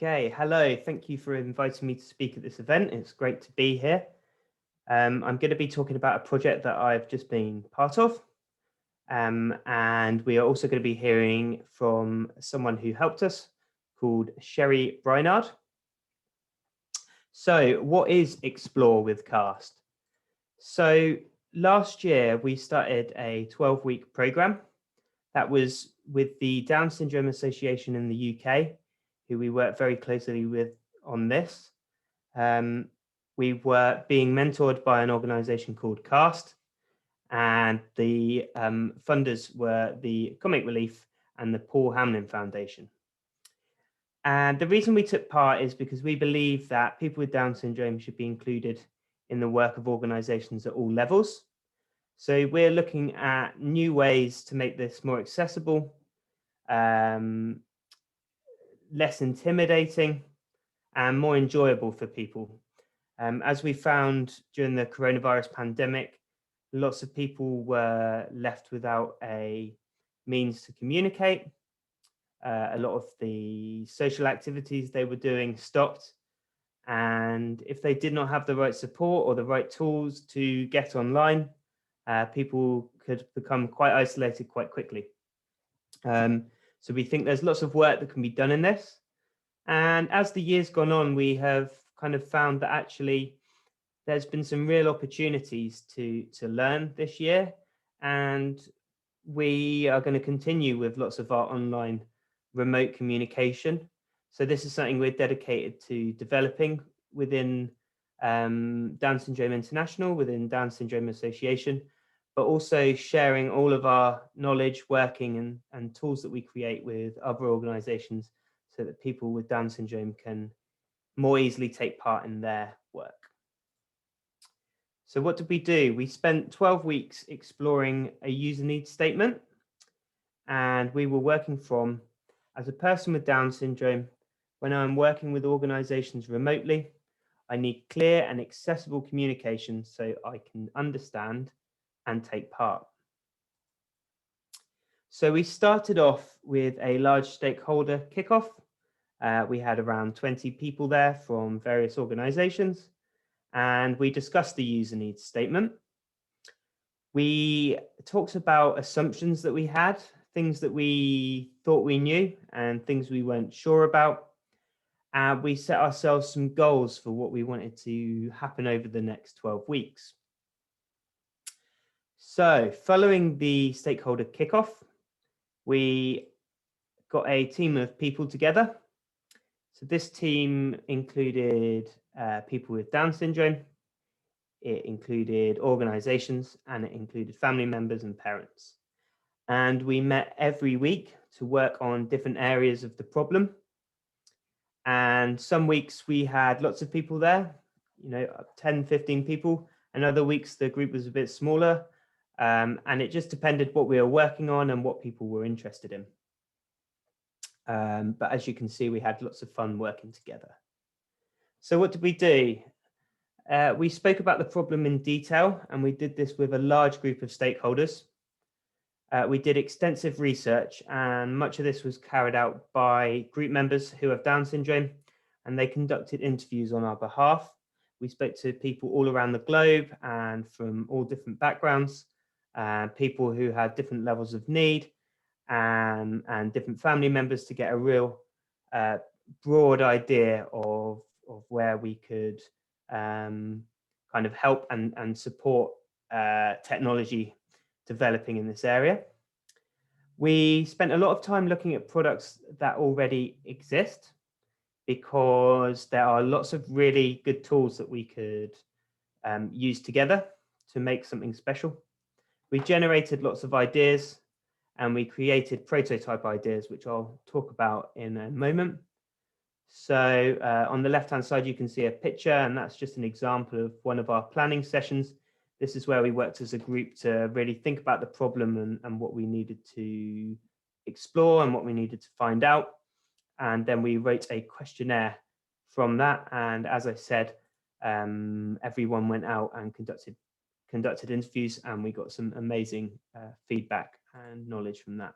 Okay, hello. Thank you for inviting me to speak at this event. It's great to be here. I'm going to be talking about a project that I've just been part of. And we are also going to be hearing from someone who helped us called Sherry Brynard. So what is Explore with CAST? So last year we started a 12-week program that was with the Down Syndrome Association in the UK, who we work very closely with on this. We were being mentored by an organization called CAST, and the funders were the Comic Relief and the Paul Hamlin Foundation. And the reason we took part is because we believe that people with Down syndrome should be included in the work of organizations at all levels. So we're looking at new ways to make this more accessible, less intimidating, and more enjoyable for people. As we found during the coronavirus pandemic, lots of people were left without a means to communicate. A lot of the social activities they were doing stopped. And if they did not have the right support or the right tools to get online, people could become quite isolated quite quickly. So we think there's lots of work that can be done in this. And as the years gone on, we have kind of found that actually there's been some real opportunities to learn this year. And we are going to continue with lots of our online remote communication. So this is something we're dedicated to developing within Down Syndrome International, within Down Syndrome Association, but also sharing all of our knowledge, working and tools that we create with other organizations so that people with Down syndrome can more easily take part in their work. So what did we do? We spent 12 weeks exploring a user needs statement, and we were working from, as a person with Down syndrome, when I'm working with organizations remotely, I need clear and accessible communication so I can understand and take part. So we started off with a large stakeholder kickoff. We had around 20 people there from various organizations, and we discussed the user needs statement. We talked about assumptions that we had, things that we thought we knew and things we weren't sure about. And we set ourselves some goals for what we wanted to happen over the next 12 weeks. So following the stakeholder kickoff, we got a team of people together. So this team included people with Down syndrome, it included organizations, and it included family members and parents. And we met every week to work on different areas of the problem. And some weeks we had lots of people there, 10, 15 people. And other weeks the group was a bit smaller. And it just depended what we were working on and what people were interested in. But as you can see, we had lots of fun working together. So what did we do? We spoke about the problem in detail, and we did this with a large group of stakeholders. We did extensive research, and much of this was carried out by group members who have Down syndrome, and they conducted interviews on our behalf. We spoke to people all around the globe and from all different backgrounds, people who had different levels of need, and different family members to get a real broad idea of where we could kind of help and support technology developing in this area. We spent a lot of time looking at products that already exist, because there are lots of really good tools that we could use together to make something special. We generated lots of ideas, and we created prototype ideas, which I'll talk about in a moment. So on the left-hand side, you can see a picture, and that's just an example of one of our planning sessions. This is where we worked as a group to really think about the problem and what we needed to explore and what we needed to find out. And then we wrote a questionnaire from that. And as I said, everyone went out and conducted interviews, and we got some amazing feedback and knowledge from that.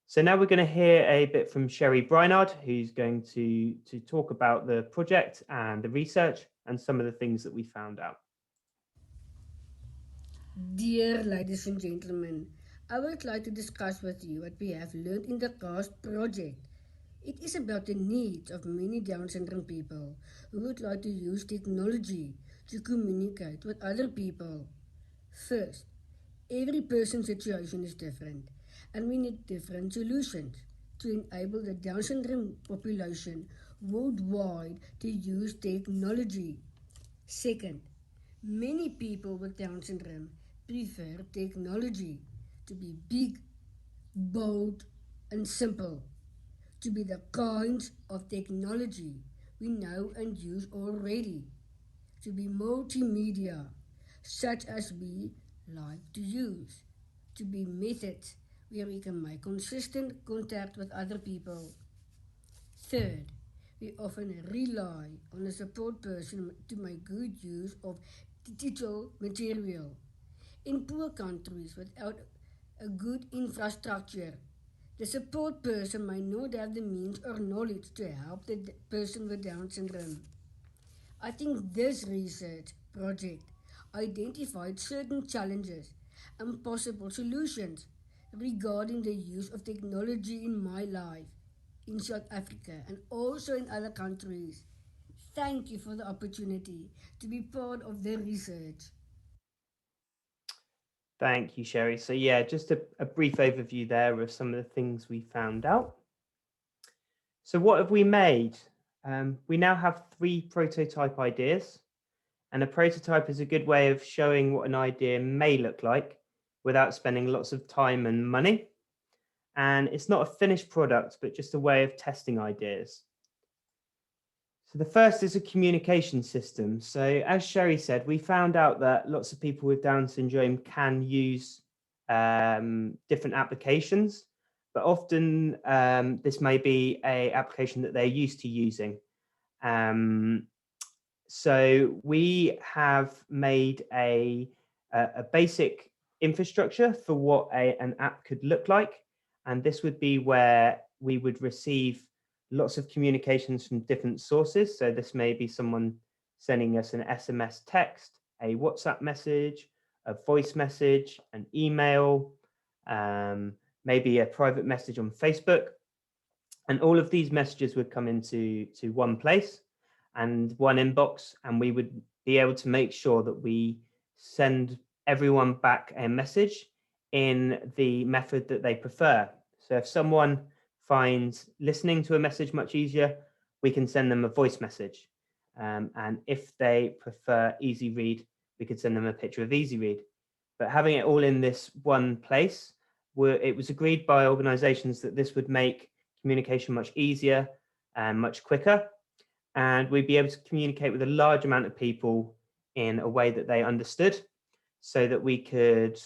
So now we're going to hear a bit from Sherry Breinard, who's going to talk about the project and the research and some of the things that we found out. Dear ladies and gentlemen, I would like to discuss with you what we have learned in the CAST project. It is about the needs of many Down syndrome people who would like to use technology to communicate with other people. First, every person's situation is different, and we need different solutions to enable the Down syndrome population worldwide to use technology. Second, many people with Down syndrome prefer technology to be big, bold, and simple, to be the kinds of technology we know and use already, to be multimedia, such as we like to use, to be methods where we can make consistent contact with other people. Third, we often rely on a support person to make good use of digital material. In poor countries without a good infrastructure, the support person may not have the means or knowledge to help the person with Down syndrome. I think this research project identified certain challenges and possible solutions regarding the use of technology in my life in South Africa and also in other countries. Thank you for the opportunity to be part of the research. Thank you, Sherry. So yeah, just a brief overview there of some of the things we found out. So what have we made? We now have 3 prototype ideas, and a prototype is a good way of showing what an idea may look like without spending lots of time and money. And it's not a finished product, but just a way of testing ideas. So the first is a communication system. So as Sherry said, we found out that lots of people with Down syndrome can use different applications, but often this may be a application that they're used to using. So we have made a basic infrastructure for what an app could look like. And this would be where we would receive lots of communications from different sources. So this may be someone sending us an SMS text, a WhatsApp message, a voice message, an email, maybe a private message on Facebook. And all of these messages would come into one place and one inbox, and we would be able to make sure that we send everyone back a message in the method that they prefer. So if someone finds listening to a message much easier, we can send them a voice message. And if they prefer easy read, we could send them a picture of easy read. But having it all in this one place, it was agreed by organizations that this would make communication much easier and much quicker, and we'd be able to communicate with a large amount of people in a way that they understood, so that we could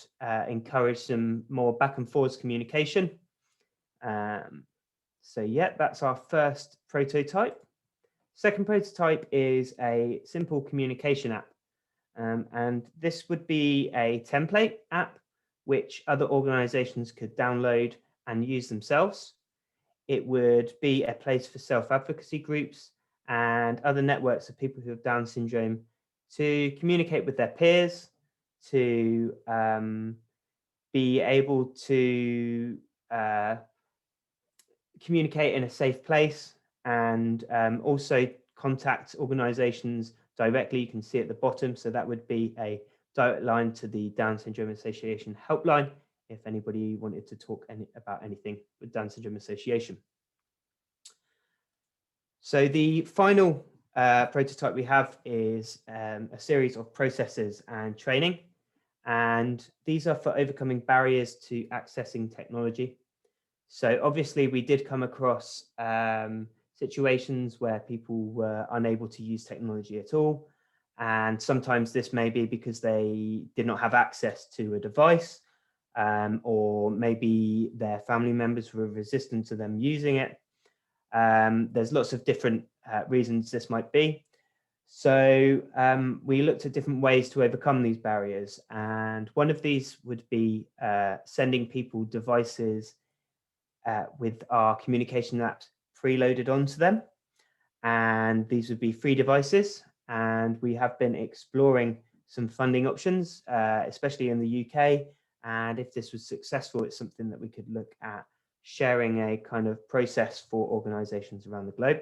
encourage some more back and forwards communication. So yeah, that's our first prototype. Second prototype is a simple communication app. And this would be a template app which other organizations could download and use themselves. It would be a place for self-advocacy groups and other networks of people who have Down syndrome to communicate with their peers, to be able to communicate in a safe place, and also contact organizations directly. You can see at the bottom, so that would be a direct line to the Down Syndrome Association helpline if anybody wanted to talk about anything with Down Syndrome Association. So the final prototype we have is a series of processes and training, and these are for overcoming barriers to accessing technology. So obviously we did come across situations where people were unable to use technology at all. And sometimes this may be because they did not have access to a device, or maybe their family members were resistant to them using it. There's lots of different reasons this might be. So we looked at different ways to overcome these barriers. And one of these would be sending people devices with our communication apps preloaded onto them. And these would be free devices. And we have been exploring some funding options, especially in the UK. And if this was successful, it's something that we could look at sharing a kind of process for organizations around the globe.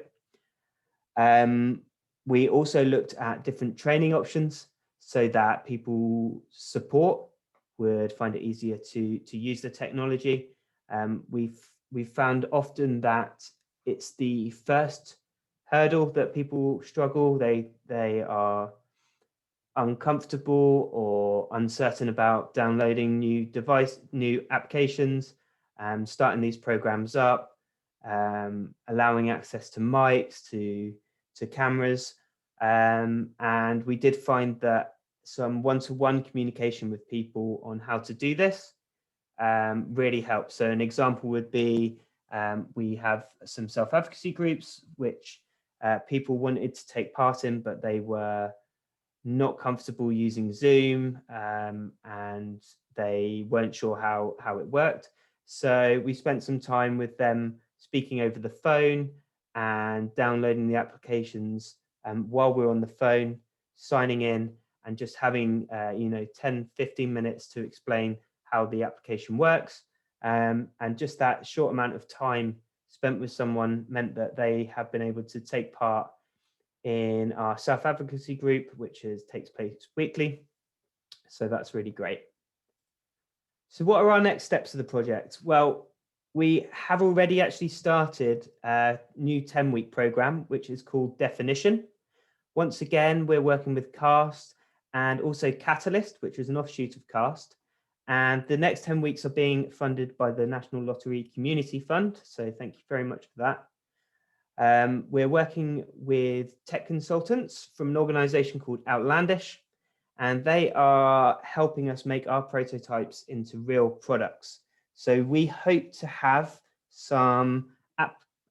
We also looked at different training options so that people support would find it easier to use the technology. We've found often that it's the first hurdle that people struggle. They are uncomfortable or uncertain about downloading new applications, starting these programs up, allowing access to mics, to cameras. And we did find that some one-to-one communication with people on how to do this really helps. So an example would be we have some self-advocacy groups which people wanted to take part in, but they were not comfortable using Zoom and they weren't sure how it worked. So we spent some time with them speaking over the phone and downloading the applications while we're on the phone, signing in and just having 10, 15 minutes to explain how the application works. And just that short amount of time spent with someone meant that they have been able to take part in our self-advocacy group, which takes place weekly. So that's really great. So what are our next steps of the project? Well, we have already actually started a new 10-week program, which is called Definition. Once again, we're working with CAST and also Catalyst, which is an offshoot of CAST. And the next 10 weeks are being funded by the National Lottery Community Fund. So thank you very much for that. We're working with tech consultants from an organization called Outlandish, and they are helping us make our prototypes into real products. So we hope to have some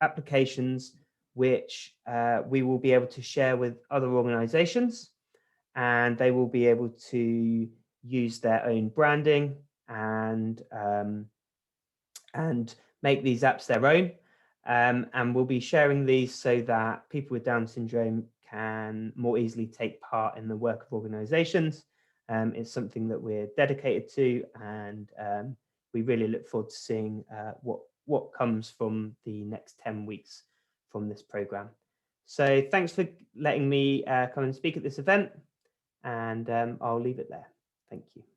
applications which we will be able to share with other organizations, and they will be able to use their own branding and make these apps their own. And we'll be sharing these so that people with Down syndrome can more easily take part in the work of organizations. It's something that we're dedicated to, and we really look forward to seeing what comes from the next 10 weeks from this program. So thanks for letting me come and speak at this event, and I'll leave it there. Thank you.